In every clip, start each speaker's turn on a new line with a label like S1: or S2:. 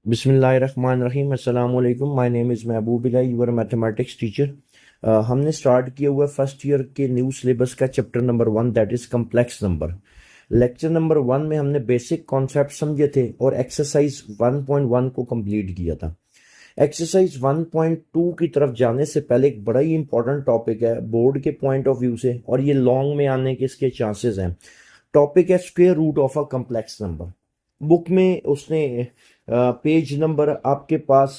S1: बिस्मिल्लाहिर्रहमानिर्रहीम अस्सलाम वालेकुम। My name is Mehboob Ilahi, your mathematics teacher. हमने स्टार्ट किया हुआ फर्स्ट ईयर के न्यू सिलेबस का chapter number 1 that is complex number. Lecture number 1 में हमने बेसिक कॉन्सेप्ट समझे थे और एक्सरसाइज 1.1 को कंप्लीट किया था। एक्सरसाइज 1.2 की तरफ जाने से पहले एक बड़ा ही इंपॉर्टेंट टॉपिक है बोर्ड के पॉइंट ऑफ व्यू से, और ये लॉन्ग में आने के इसके चांसेस हैं। टॉपिक है square root of a complex number. Book में उसने पेज नंबर आपके पास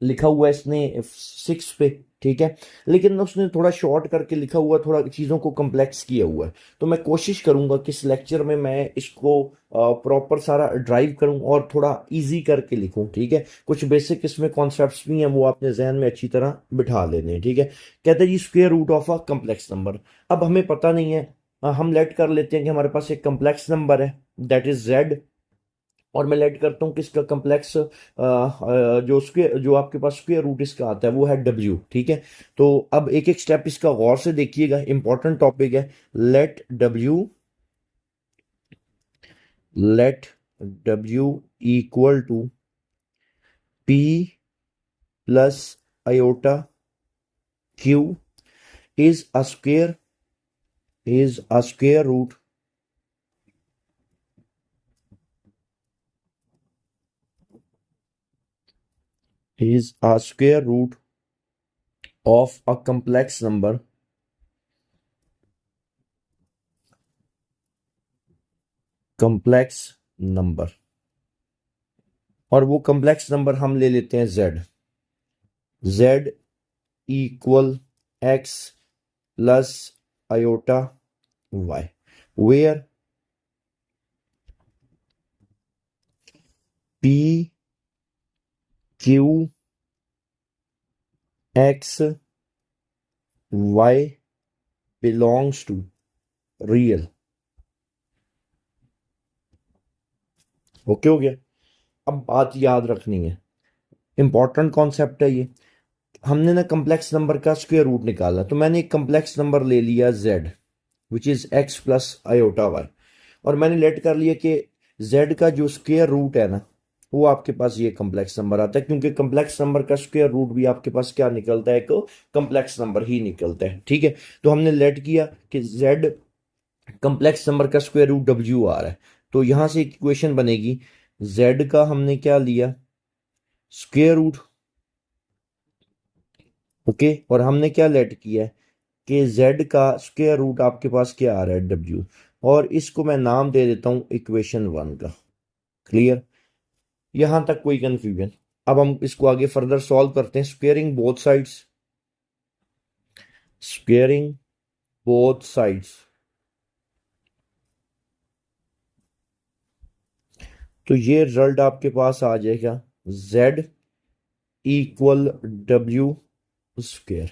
S1: लिखा हुआ है इसने 6 पे, ठीक है, लेकिन उसने थोड़ा शॉर्ट करके लिखा हुआ, थोड़ा चीज़ों को कम्प्लेक्स किया हुआ है। तो मैं कोशिश करूंगा कि इस लेक्चर में मैं इसको प्रॉपर सारा ड्राइव करूं और थोड़ा इजी करके लिखूं, ठीक है। कुछ बेसिक इसमें कॉन्सेप्ट्स भी हैं, वो अपने जहन में अच्छी तरह बिठा लेने हैं, ठीक है। कहते हैं जी square root of a complex number. अब हमें पता नहीं है, हम लेट कर लेते हैं कि हमारे पास एक कम्प्लेक्स नंबर है दैट इज जेड, और मैं लेट करता हूँ कि इसका कम्प्लेक्स जो आपके पास स्क्वायर रूट इसका आता है वो है डब्ल्यू, ठीक है। तो अब एक एक स्टेप इसका गौर से देखिएगा, इंपॉर्टेंट टॉपिक है। Let W equal to P plus iota Q is a square root is a square root of a complex number और वो कम्प्लेक्स नंबर हम ले लेते हैं z equal x plus iota y, where p q x y belongs to real. Okay हो गया। अब बात याद रखनी है, इंपॉर्टेंट कॉन्सेप्ट है ये। हमने ना कम्प्लेक्स नंबर का स्क्वायर रूट निकाला, तो मैंने एक कम्प्लेक्स नंबर ले लिया z which is x plus iota y, और मैंने लेट कर लिया कि z का जो स्क्वायर रूट है ना वो आपके पास ये कम्प्लेक्स नंबर आता है, क्योंकि कम्प्लेक्स नंबर का स्क्वायर रूट भी आपके पास क्या निकलता है, एक कम्प्लेक्स नंबर ही निकलता है, ठीक है। तो हमने लेट किया कि z कम्प्लेक्स नंबर का स्क्वायर रूट w आ रहा है, तो यहां से एक इक्वेशन बनेगी। z का हमने क्या लिया, स्क्वायर रूट, ओके, और हमने क्या लेट किया है कि z का स्क्वायर रूट आपके पास क्या आ रहा है, w, और इसको मैं नाम दे देता हूं इक्वेशन 1 का। क्लियर, यहां तक कोई कंफ्यूजन? अब हम इसको आगे फर्दर सॉल्व करते हैं। स्क्वेयरिंग बोथ साइड्स, तो ये रिजल्ट आपके पास आ जाएगा z equal w square.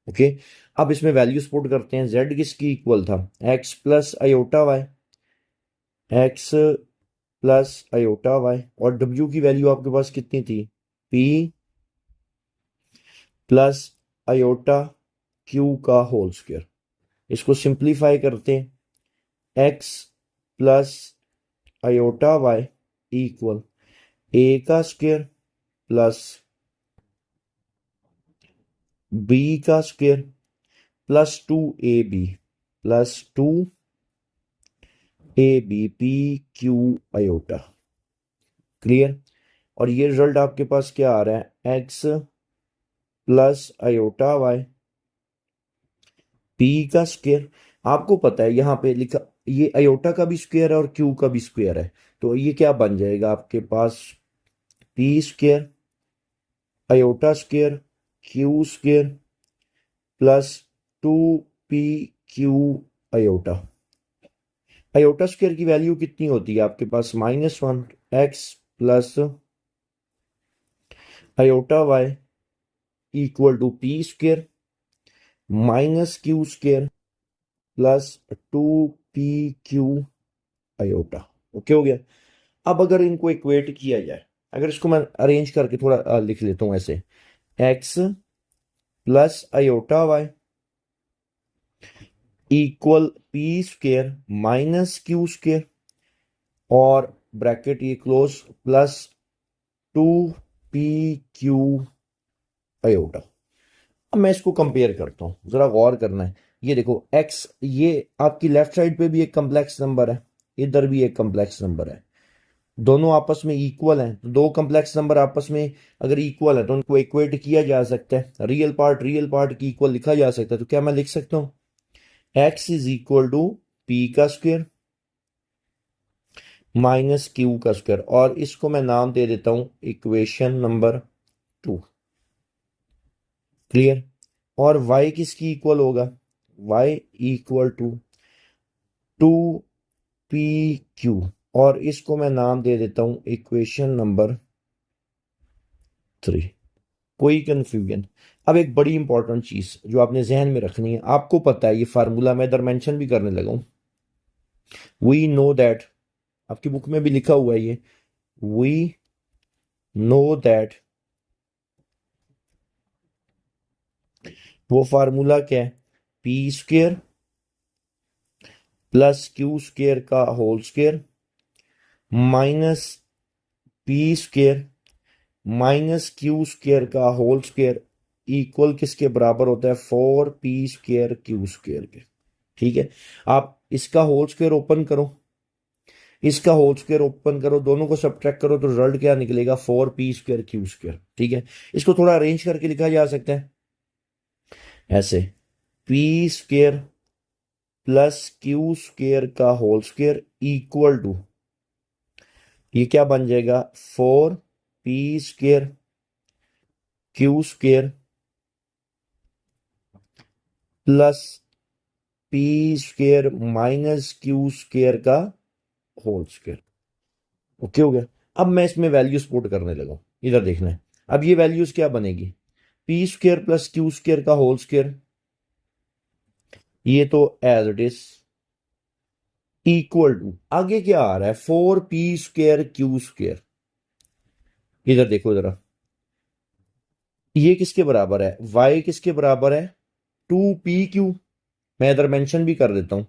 S1: Okay, अब इसमें वैल्यूज पुट करते हैं। z किसकी इक्वल था, x plus iota y, x plus iota y, और w की वैल्यू आपके पास कितनी थी, p प्लस आयोटा q का होल स्क्वायर। इसको सिंप्लीफाई करते हैं, x plus iota y equal a का स्क्वायर प्लस b का square plus 2ab plus 2ab p q iota. Clear, और ये रिजल्ट आपके पास क्या आ रहा है, x plus iota y p का स्क्वायर। आपको पता है यहाँ पे लिखा, ये आयोटा का भी स्क्वायर है और q का भी स्क्वायर है, तो ये क्या बन जाएगा आपके पास, p square iota square q square plus 2pq iota. Iota square की वैल्यू कितनी होती है आपके पास, -1, x plus iota y equal to p square minus q square plus 2pq iota. Okay हो गया। अब अगर इनको इक्वेट किया जाए, अगर इसको मैं अरेंज करके थोड़ा लिख लेता हूं ऐसे, x plus iota y equal P square minus Q square, और ब्रैकेट ये क्लोज प्लस 2PQ आयोटा। अब मैं इसको कंपेयर करता हूँ, जरा गौर करना है। ये देखो x, ये आपकी लेफ्ट साइड पे भी एक कम्प्लेक्स नंबर है, इधर भी एक कम्प्लेक्स नंबर है, दोनों आपस में इक्वल हैं। तो दो कम्प्लेक्स नंबर आपस में अगर इक्वल है तो उनको इक्वेट किया जा सकता है, रियल पार्ट की इक्वल लिखा जा सकता है। तो क्या मैं लिख सकता हूँ x is equal to P का स्क्वायर माइनस क्यू का स्क्वायर, और इसको मैं नाम दे देता हूं इक्वेशन नंबर 2। क्लियर। और y किसकी इक्वल होगा, y इक्वल टू 2PQ, और इसको मैं नाम दे देता हूं इक्वेशन नंबर 3। कोई कंफ्यूजन। अब एक बड़ी इंपॉर्टेंट चीज जो आपने जहन में रखनी है, आपको पता है ये फार्मूला मैं इधर मेंशन भी करने लगा हूं। वी नो दैट, आपकी बुक में भी लिखा हुआ है ये, वी नो दैट, वो फार्मूला क्या है, P square plus Q square का whole square minus P square minus Q square का होल स्क्वेयर इक्वल किसके बराबर होता है, 4P² क्यू स्क्वेयर के। ठीक है, आप इसका होल स्क्वेयर ओपन करो, इसका होल स्क्वेयर ओपन करो, दोनों को सब्ट्रैक्ट करो तो रिजल्ट क्या निकलेगा, 4P² क्यू स्क्वेयर। ठीक है, इसको थोड़ा अरेंज करके लिखा जा सकता है ऐसे, P square plus Q square का होल स्क्वेयर इक्वल टू, ये क्या बन जाएगा, 4P² Q square plus P square minus Q square का होल स्क्वेयर। ओके हो गया। अब मैं इसमें वैल्यूज पुट करने लगा, इधर देखना है। अब ये वैल्यूज क्या बनेगी, P square plus Q square का होल स्क्वेयर, ये तो as it is, equal to, आगे क्या आ रहा है, 4P² क्यू स्क्वेयर। इधर देखो जरा, ये किसके बराबर है, y किसके बराबर है, 2PQ। मैं इधर मेंशन भी कर देता हूं,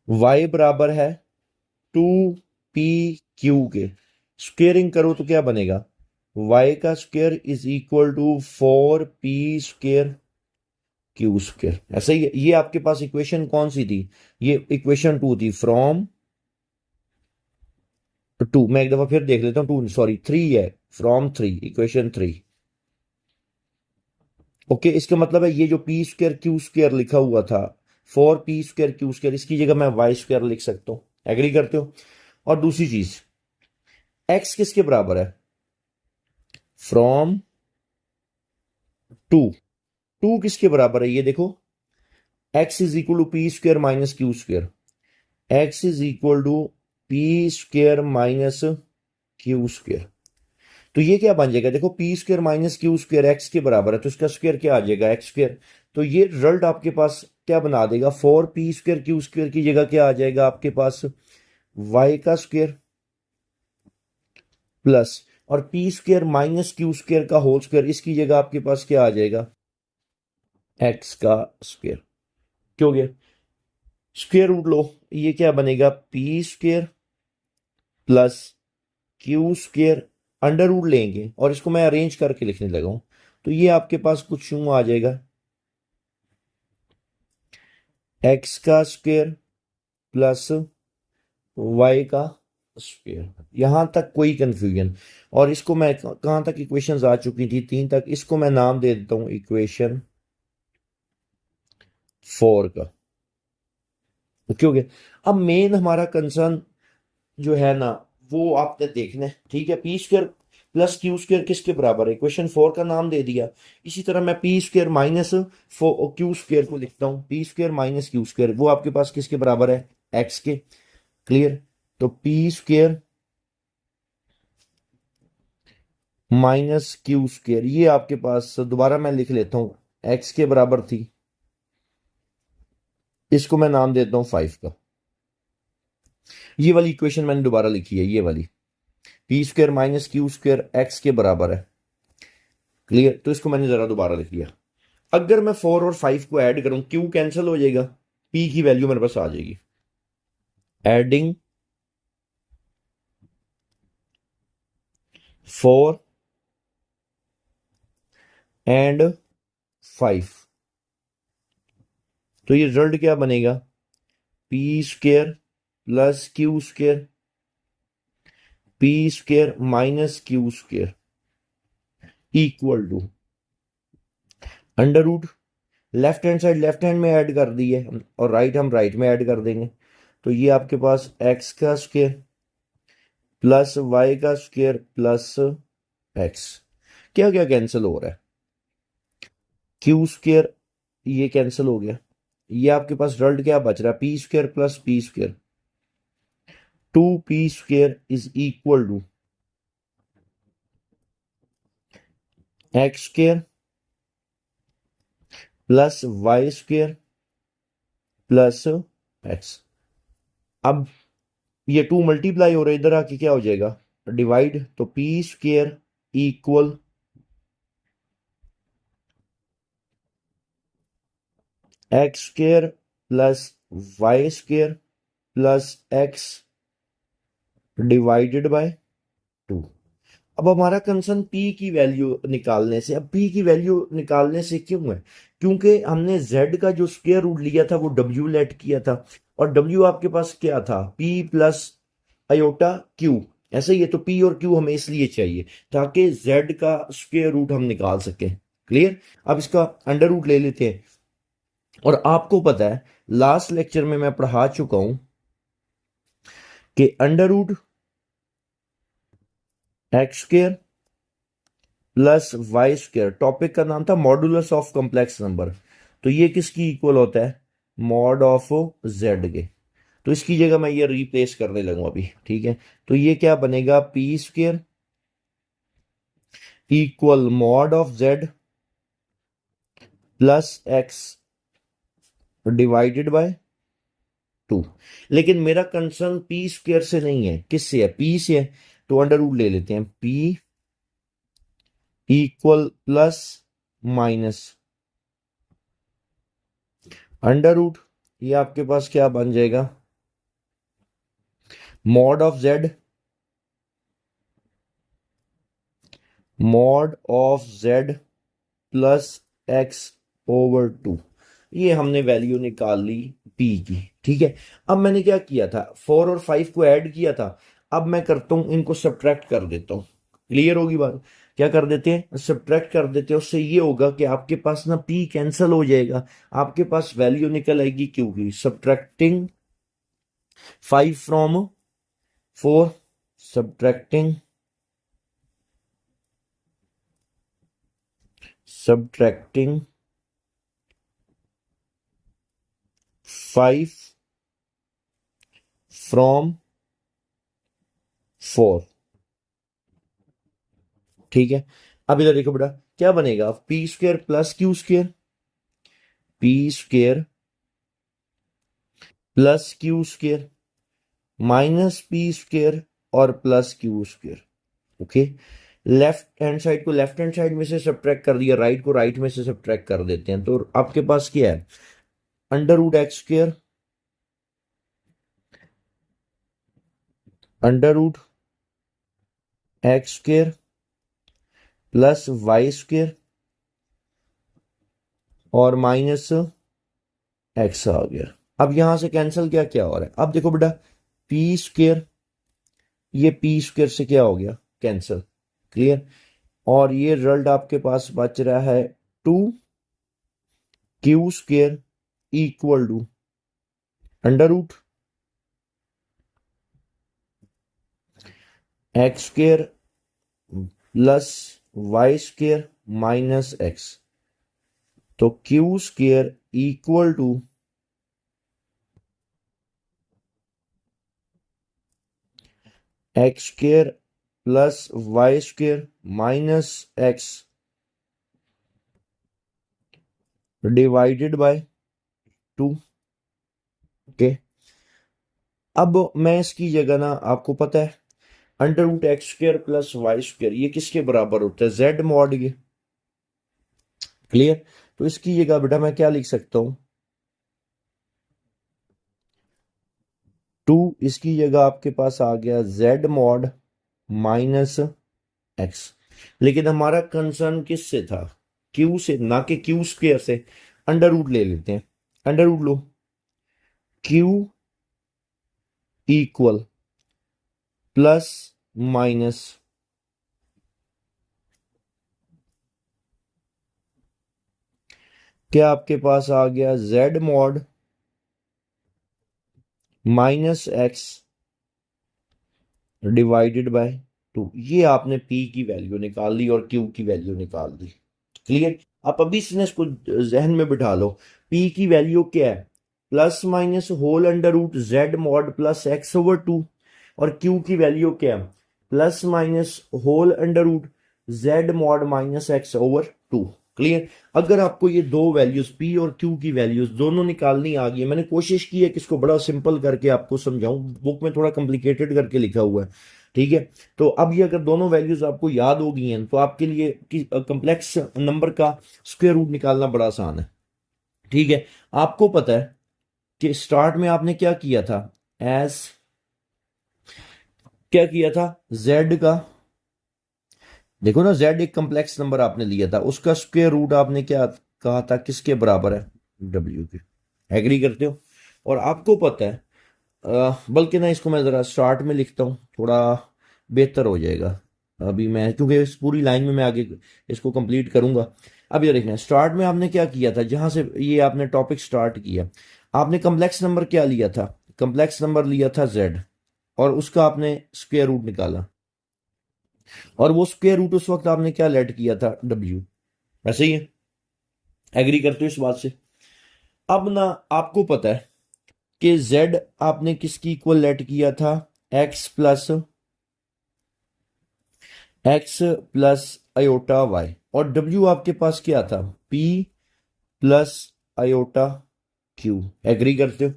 S1: y बराबर है 2PQ के, स्क्वेयरिंग करो तो क्या बनेगा, y का square is equal to 4P² Q square. ऐसा ही ये आपके पास इक्वेशन कौन सी थी, ये इक्वेशन 2 थी, फ्रॉम 2, मैं एक दफा फिर देख लेता हूं, 2 सॉरी 3 है, फ्रॉम 3, इक्वेशन 3। ओके, इसका मतलब है ये जो P² क्यू स्क्वेयर लिखा हुआ था, 4P² क्यू स्क्वेयर, इसकी जगह मैं y स्क्वेयर लिख सकता हूं। एग्री करते हो। और दूसरी चीज, x किसके बराबर है, फ्रॉम 2, 2 किसके बराबर है, ये देखो, x is equal to P² minus Q square, x is equal to P² minus Q square. तो ये क्या बन जाएगा, देखो P² minus Q square x के बराबर है, तो इसका स्क्वेयर क्या आ जाएगा, एक्स स्क्वेयर। तो ये रिजल्ट आपके पास क्या बना देगा, 4P² क्यू स्क्वेयर की जगह क्या आ जाएगा आपके पास, y का स्क्वेयर प्लस, और P² माइनस क्यू स्क्वेयर का होल स्क्वेयर, इसकी जगह आपके पास क्या आ जाएगा, x का स्क्वेयर। क्यों गया, स्क्वेयर रूट लो, ये क्या बनेगा, P² plus Q square, under root लेंगे और इसको मैं अरेंज करके लिखने लगा हूं, तो ये आपके पास कुछ यूं आ जाएगा, x का स्क्वेयर प्लस y का स्क्वेयर। यहां तक कोई कंफ्यूजन। और इसको मैं कहां तक इक्वेशंस आ चुकी थी, 3 तक, इसको मैं नाम दे देता हूं इक्वेशन 4 का। ओके हो गया। अब मेन हमारा कंसर्न जो है ना, वो आपने देखना है। ठीक है, P² प्लस क्यू स्क्वेयर किसके बराबर है, इक्वेशन 4 का नाम दे दिया। इसी तरह मैं P² माइनस क्यू स्क्वेयर को लिखता हूं, P² माइनस क्यू स्क्वेयर, वो आपके पास किसके बराबर है, x के। क्लियर। तो P² माइनस क्यू स्क्वेयर, ये आपके पास दोबारा मैं लिख लेता हूं, x के बराबर थी, इसको मैं नाम देता हूं 5 का। ये वाली इक्वेशन मैंने दोबारा लिखी है, ये वाली, P² minus Q square x के बराबर है। क्लियर। तो इसको मैंने जरा दोबारा लिख लिया। अगर मैं 4 और 5 को ऐड करूं, क्यू कैंसिल हो जाएगा, P की वैल्यू मेरे पास आ जाएगी। एडिंग 4 एंड 5, तो ये रिजल्ट क्या बनेगा, P square plus Q square P square minus Q square equal to under root, left hand side left hand में ऐड कर दी है और राइट हम राइट में ऐड कर देंगे, तो ये आपके पास एक्स का स्क्वेयर प्लस वाई का स्क्वेयर प्लस एक्स, क्या क्या कैंसिल हो रहा है, क्यू स्क्वेयर ये कैंसिल हो गया, ये आपके पास रिजल्ट क्या बच रहा है, P square plus P square, 2p square is equal to X square plus Y square plus X. अब ये 2 मल्टीप्लाई हो रहा है, इधर आके क्या हो जाएगा, डिवाइड, तो P square equal X square plus Y square plus x divided by 2। अब हमारा कंसर्न p की वैल्यू निकालने से, अब p की वैल्यू निकालने से क्यों है, क्योंकि हमने z का जो स्क्वायर रूट लिया था वो w लेट किया था, और w आपके पास क्या था, p प्लस अयोटा q, ऐसे ही है, तो p और q हमें इसलिए चाहिए ताकि z का स्क्वायर रूट हम निकाल सकें। क्लियर, अब इसका अंडर रूट ले लेते हैं, और आपको पता है लास्ट लेक्चर में मैं पढ़ा चुका हूं कि under root X square plus Y square, topic का नाम था मॉडुलस ऑफ कॉम्प्लेक्स नंबर, तो ये किसकी इक्वल होता है, मॉड ऑफ जेड के, तो इसकी जगह मैं ये रिप्लेस करने लगूंगा अभी, ठीक है, तो ये क्या बनेगा, P square equal mod of Z plus x divided by 2। लेकिन मेरा कंसर्न पी स्क्वायर से नहीं है, किससे है, पी से है, तो अंडर रूट ले लेते हैं, P equal plus minus under root, ये आपके पास क्या बन जाएगा, mod of Z plus x over 2, ये हमने वैल्यू निकाल ली p की, ठीक है। अब मैंने क्या किया था, 4 और 5 को ऐड किया था, अब मैं करता हूं इनको सब्ट्रैक्ट कर देता हूं, क्लियर होगी बात, क्या कर देते हैं, सब्ट्रैक्ट कर देते हैं, उससे ये होगा कि आपके पास ना p कैंसिल हो जाएगा, आपके पास वैल्यू निकल आएगी क्योंकि सब्ट्रैक्टिंग 5 फ्रॉम 4, सब्ट्रैक्टिंग 5 फ्रॉम 4, ठीक है। अब इधर देखो बेटा क्या बनेगा, P square plus Q square, P square plus Q square minus P square और plus Q square, okay. Left hand side को लेफ्ट हैंड साइड में से सब्ट्रैक्ट कर दिया, राइट को राइट में से सब्ट्रैक्ट कर देते हैं, तो आपके पास क्या है, under root X square under root X square plus Y square और माइनस एक्स आ गया। अब यहां से कैंसिल क्या क्या हो रहा है, अब देखो बेटा पी स्क्वेयर, ये पी स्क्वेयर से क्या हो गया, कैंसिल, क्लियर, और ये रिजल्ट आपके पास बच रहा है 2 Q square equal to under root X square plus Y square minus X, तो Q square equal to X square plus Y square minus x divided by 2, ओके। अब मैं इसकी जगह ना, आपको पता है under root X square plus Y square ये किसके बराबर होता है, जेड मॉड ये, क्लियर, तो इसकी जगह बेटा मैं क्या लिख सकता हूं, टू, इसकी जगह आपके पास आ गया जेड मॉड माइनस एक्स। लेकिन हमारा कंसर्न किससे था? क्यू से, ना कि क्यू स्क्वेयर से। अंडर रूट ले लेते हैं, अंडर रूट लो, क्यू इक्वल प्लस माइनस क्या आपके पास आ गया Z mod minus x divided by two. ये आपने पी की वैल्यू निकाल ली और क्यू की वैल्यू निकाल दी। क्लियर? आप अभी से इसको जहन में बिठा लो। पी की वैल्यू क्या है? Plus minus whole under root z mod plus x over two. और क्यू की वैल्यू क्या है? Plus minus whole under root z mod minus x over two. Clear? अगर आपको ये दो वैल्यूज पी और क्यू की वैल्यूज दोनों निकालनी आ गई है, मैंने कोशिश की है कि इसको बड़ा सिंपल करके आपको समझाऊं, बुक में थोड़ा कॉम्प्लिकेटेड करके लिखा हुआ है, ठीक है? तो अब ये अगर दोनों वैल्यूज आपको याद हो गई हैं तो आपके लिए कंप्लेक्स नंबर का स्क्वायर रूट निकालना बड़ा आसान है, ठीक है? आपको पता है कि स्टार्ट में आपने क्या किया था? एस क्या किया था? जेड का, देखो ना, जेड एक कंप्लेक्स नंबर आपने लिया था, उसका स्क्वायर रूट आपने क्या कहा था किसके बराबर है? डब्ल्यू के। एग्री करते हो? और आपको पता है, बल्कि ना इसको मैं ज़रा स्टार्ट में लिखता हूँ, थोड़ा बेहतर हो जाएगा। अभी मैं, क्योंकि इस पूरी लाइन में मैं आगे इसको कंप्लीट करूंगा। अब ये देखना, स्टार्ट में आपने क्या किया था, जहां से ये आपने टॉपिक स्टार्ट किया, आपने कम्प्लेक्स नंबर क्या लिया था? कम्प्लेक्स नंबर लिया था जेड, और उसका आपने स्क्वायर रूट निकाला, और वो स्क्वायर रूट उस वक्त आपने क्या लेट किया था? डब्ल्यू। ऐसे ही है? एग्री करते हो इस बात से? अब ना आपको पता है कि z आपने किसकी इक्वल लेट किया था? x प्लस अयोटा y, और w आपके पास क्या था? p plus iota q। Agree करते हो?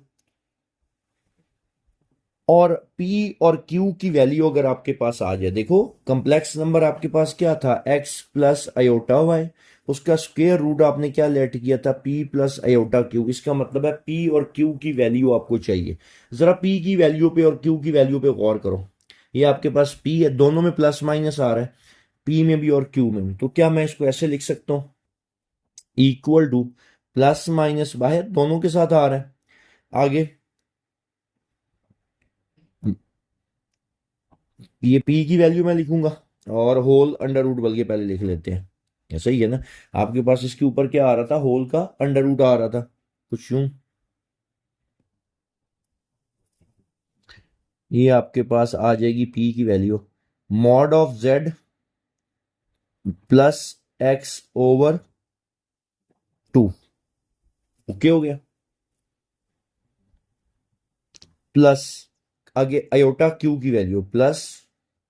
S1: और p और q की वैल्यू अगर आपके पास आ जाए, देखो कंप्लेक्स नंबर आपके पास क्या था? x प्लस अयोटा y, उसका स्क्वायर रूट आपने क्या लेट किया था? p plus iota q। इसका मतलब है p और q की वैल्यू आपको चाहिए। जरा p की वैल्यू पे और q की वैल्यू पे गौर करो। ये आपके पास p है, दोनों में प्लस माइनस आ रहा है, p में भी और q में भी। तो क्या मैं इसको ऐसे लिख सकता हूँ? इक्वल टू, प्लस माइनस बाहर दोनों के साथ आ रहा है, आगे ये p की वैल्यू मैं लिखूंगा, और होल अंडर रूट, बल्कि पहले लिख लेते हैं। ऐसा ही है ना? आपके पास इसके ऊपर क्या आ रहा था? होल का अंडर रूट आ रहा था, कुछ यूं। ये आपके पास आ जाएगी p की value mod of z plus x over two. Okay हो गया? प्लस आगे अयोटा क्यू की वैल्यू, प्लस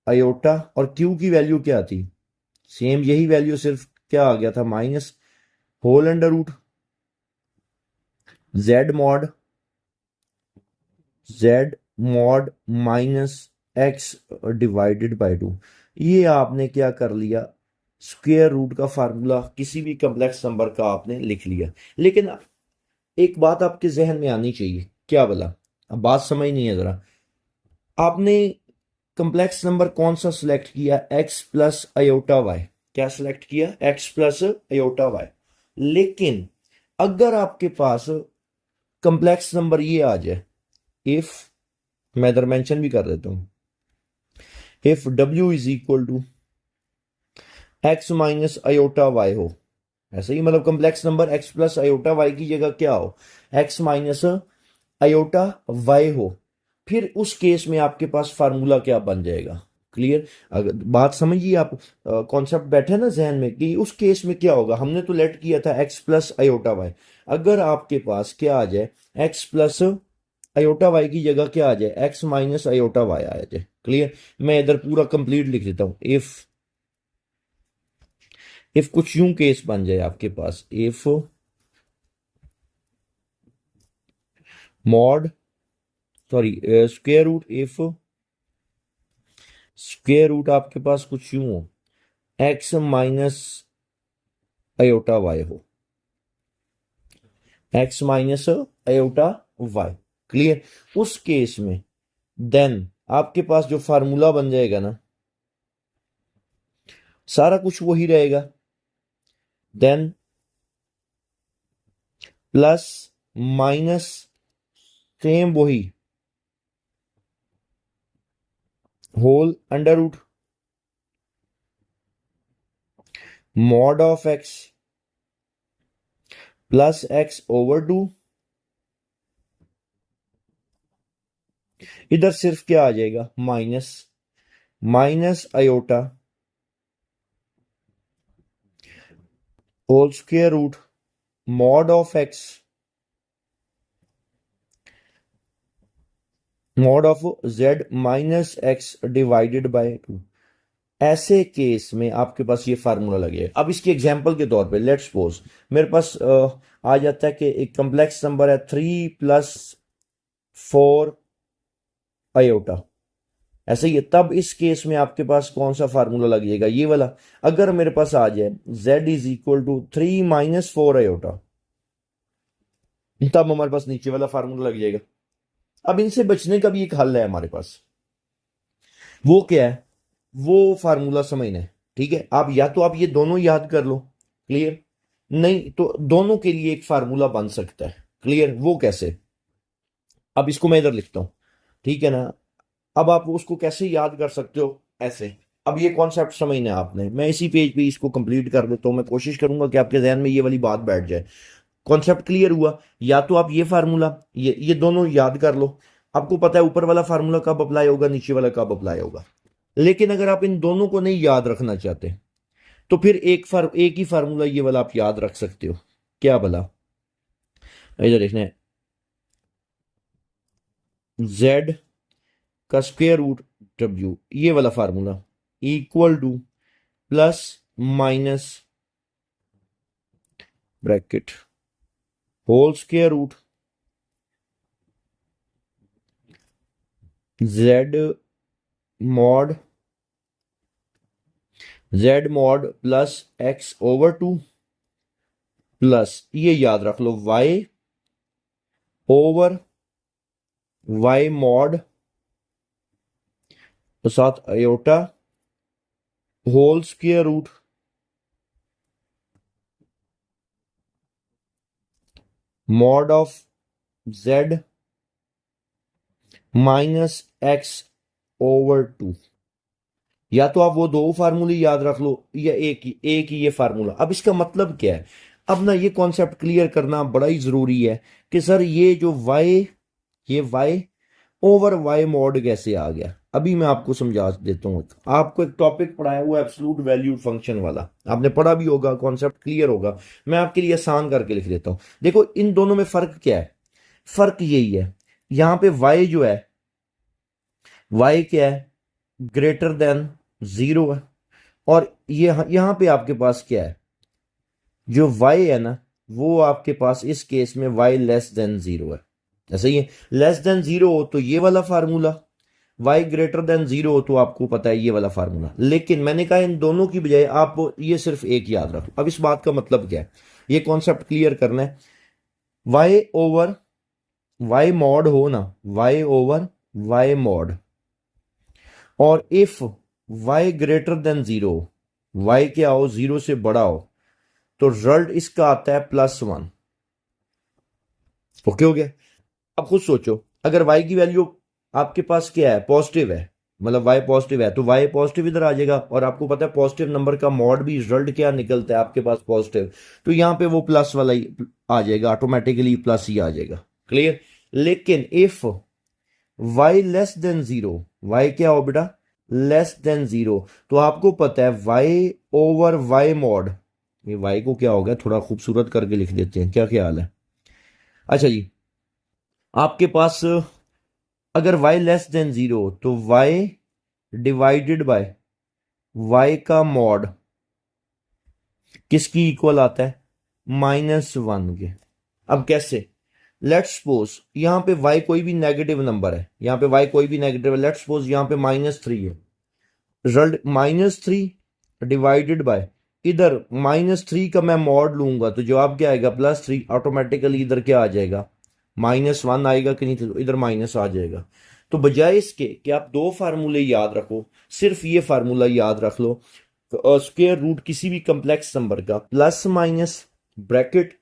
S1: अयोटा, और क्यू की वैल्यू क्या थी? सेम यही वैल्यू, सिर्फ क्या आ गया था? Minus whole under root z mod, z mod minus x divided by two. ये आपने क्या कर लिया? स्क्वायर रूट का फार्मूला किसी भी कम्प्लेक्स नंबर का आपने लिख लिया। लेकिन एक बात आपके जहन में आनी चाहिए, क्या बोला? अब बात समझ नहीं है जरा। आपने कम्प्लेक्स नंबर कौन सा सिलेक्ट किया? X plus iota y. क्या सिलेक्ट किया? X plus iota y. लेकिन अगर आपके पास कम्प्लेक्स नंबर ये आ जाए, इफ, मैं इधर मेंशन भी कर देता हूं, if w is equal to x minus iota Y हो, ऐसे ही मतलब complex number x plus iota y की जगह क्या हो? एक्स माइनस अयोटा वाई हो, फिर उस केस में आपके पास फार्मूला क्या बन जाएगा? क्लियर? अगर बात समझिए आप, कॉन्सेप्ट बैठे ना जहन में कि उस केस में क्या होगा। हमने तो लेट किया था एक्स प्लस अयोटा वाई, अगर आपके पास क्या आ जाए? एक्स प्लस अयोटा वाई की जगह क्या आ जाए? एक्स माइनस अयोटा वाई आ जाए। क्लियर? मैं इधर पूरा कंप्लीट लिख देता हूं। इफ कुछ यूं केस बन जाए आपके पास, if mod, sorry, square root, if square root आपके पास कुछ यूं हो, एक्स माइनस अयोटा वाई हो, X minus iota Y. Clear? उस केस में देन आपके पास जो फार्मूला बन जाएगा ना, सारा कुछ वही रहेगा। देन प्लस माइनस सेम वही, whole under root mod of x plus x over 2। इधर सिर्फ क्या आ जाएगा, minus, minus iota whole square root mod of x mod of z minus x divided by 2। ऐसे केस में आपके पास ये फार्मूला लगेगा। अब इसकी एग्जांपल के तौर पे लेट्स सपोज मेरे पास आ जाता है कि एक कम्प्लेक्स नंबर है 3+4 आयोटा, ऐसे ही है। तब इस केस में आपके पास कौन सा फार्मूला लग जाएगा, ये वाला। अगर मेरे पास आ जाए z is equal to 3-4 iota, तब हमारे पास नीचे वाला फार्मूला लग जाएगा। अब इनसे बचने का भी एक हल है हमारे पास। वो क्या है, वो फार्मूला समझना है, ठीक है। आप या तो आप ये दोनों याद कर लो, क्लियर, नहीं तो दोनों के लिए एक फार्मूला बन सकता है, क्लियर। वो कैसे, अब इसको मैं इधर लिखता हूं, ठीक है ना। अब आप उसको कैसे याद कर सकते हो, ऐसे। अब ये कॉन्सेप्ट समझना है आपने। मैं इसी पेज पे इसको कंप्लीट कर देता हूं। मैं कोशिश करूंगा कि आपके जहन में ये वाली बात बैठ जाए। कॉन्सेप्ट क्लियर हुआ। या तो आप ये फार्मूला ये दोनों याद कर लो, आपको पता है ऊपर वाला फार्मूला कब अप्लाई होगा, नीचे वाला कब अप्लाई होगा। लेकिन अगर आप इन दोनों को नहीं याद रखना चाहते तो फिर एक ही फार्मूला ये वाला आप याद रख सकते हो। क्या भला, इधर देखना है, z का स्क्वायर रूट w, ये वाला formula equal to plus minus bracket whole square root z mod plus x over 2 plus ये याद रख लो y ओवर y मॉड तो साथ iota whole square root mod of z minus x over 2। या तो आप वो दो फार्मूले याद रख लो या एक ही ये फार्मूला। अब इसका मतलब क्या है, अब ना ये कॉन्सेप्ट क्लियर करना बड़ा ही जरूरी है कि सर ये जो ये y ओवर y मॉड कैसे आ गया। अभी मैं आपको समझा देता हूं। आपको एक टॉपिक पढ़ाया हुआ एब्सोल्यूट वैल्यू फंक्शन वाला, आपने पढ़ा भी होगा, कॉन्सेप्ट क्लियर होगा। मैं आपके लिए आसान करके लिख देता हूं। देखो इन दोनों में फर्क क्या है, फर्क यही है, यहां पे y जो है, y क्या है, ग्रेटर देन 0 है। और ये यहां पे आपके पास क्या है, जो y है ना, वो आपके पास इस केस में y लेस देन 0 है। ऐसे ही लेस देन 0 हो तो ये वाला फार्मूला, y ग्रेटर देन 0 हो तो आपको पता है ये वाला फार्मूला। लेकिन मैंने कहा इन दोनों की बजाय आप ये सिर्फ एक याद रखो। अब इस बात का मतलब क्या है, ये कॉन्सेप्ट क्लियर करना है। y ओवर y मॉड हो ना, y ओवर y मॉड, और if y greater than 0, y क्या हो, 0 से बड़ा हो, तो रिजल्ट इसका आता है +1। ओके हो गया। अब खुद सोचो, अगर y की वैल्यू आपके पास क्या है, पॉजिटिव है, मतलब y पॉजिटिव है, तो y पॉजिटिव इधर आ जाएगा। और आपको पता है पॉजिटिव नंबर का मॉड भी रिजल्ट क्या निकलता है आपके पास, पॉजिटिव। तो यहां पे वो प्लस वाला ही आ जाएगा, ऑटोमेटिकली प्लस ही आ जाएगा, क्लियर। लेकिन if y less than 0, y क्या हो बेटा, लेस देन 0, तो आपको पता है y ओवर y मॉड, ये y को क्या हो गया, थोड़ा खूबसूरत करके लिख देते हैं, क्या ख्याल है। अच्छा जी, आपके पास अगर y लेस देन 0 तो y डिवाइडेड बाय y का मॉड किसकी इक्वल आता है, -1 के। अब कैसे, लेट्स सपोज यहां पे y कोई भी नेगेटिव नंबर है, यहां पे y कोई भी नेगेटिव है, लेट्स सपोज यहां पे -3 है। रिजल्ट -3 डिवाइडेड बाय, इधर -3 का मैं मॉड लूंगा तो जवाब क्या आएगा, +3। ऑटोमेटिकली इधर क्या आ जाएगा, -1 आएगा कि नहीं, तो इधर माइनस आ जाएगा। तो बजाय इसके कि आप दो फार्मूले याद रखो, सिर्फ ये फार्मूला याद रख लो, स्क्वायर रूट किसी भी कम्प्लेक्स नंबर का plus minus bracket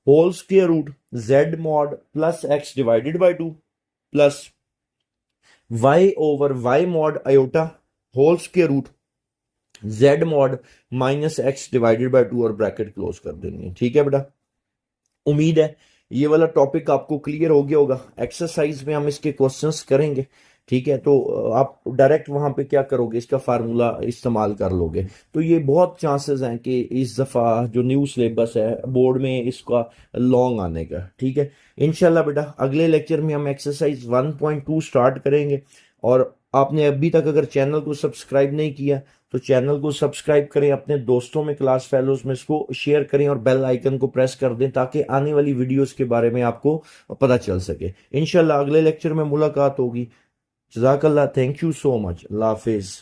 S1: whole square root z mod plus x divided by 2 plus y over y mod iota whole square root z mod minus x divided by 2 और bracket close कर देनी है। ठीक है बेटा, उम्मीद है ये वाला टॉपिक आपको क्लियर हो गया होगा। एक्सरसाइज में हम इसके क्वेश्चंस करेंगे। ठीक है, तो आप डायरेक्ट वहां पे क्या करोगे, इसका फार्मूला इस्तेमाल कर लोगे। तो ये बहुत चांसेस हैं कि इस दफा जो न्यू सिलेबस है बोर्ड में इसका लॉन्ग आने का। ठीक है, इंशाल्लाह बेटा अगले लेक्चर में हम एक्सरसाइज 1.2 स्टार्ट करेंगे। और आपने अभी तक अगर चैनल को सब्सक्राइब नहीं किया तो चैनल को सब्सक्राइब करें, अपने दोस्तों में क्लास फेलोज में इसको शेयर करें और बेल आइकन को प्रेस कर दें ताकि आने वाली वीडियोस के बारे में आपको पता चल सके। इंशाल्लाह अगले लेक्चर में मुलाकात होगी। जज़ाकल्लाह, थैंक यू सो मच, अल्लाह हाफिज।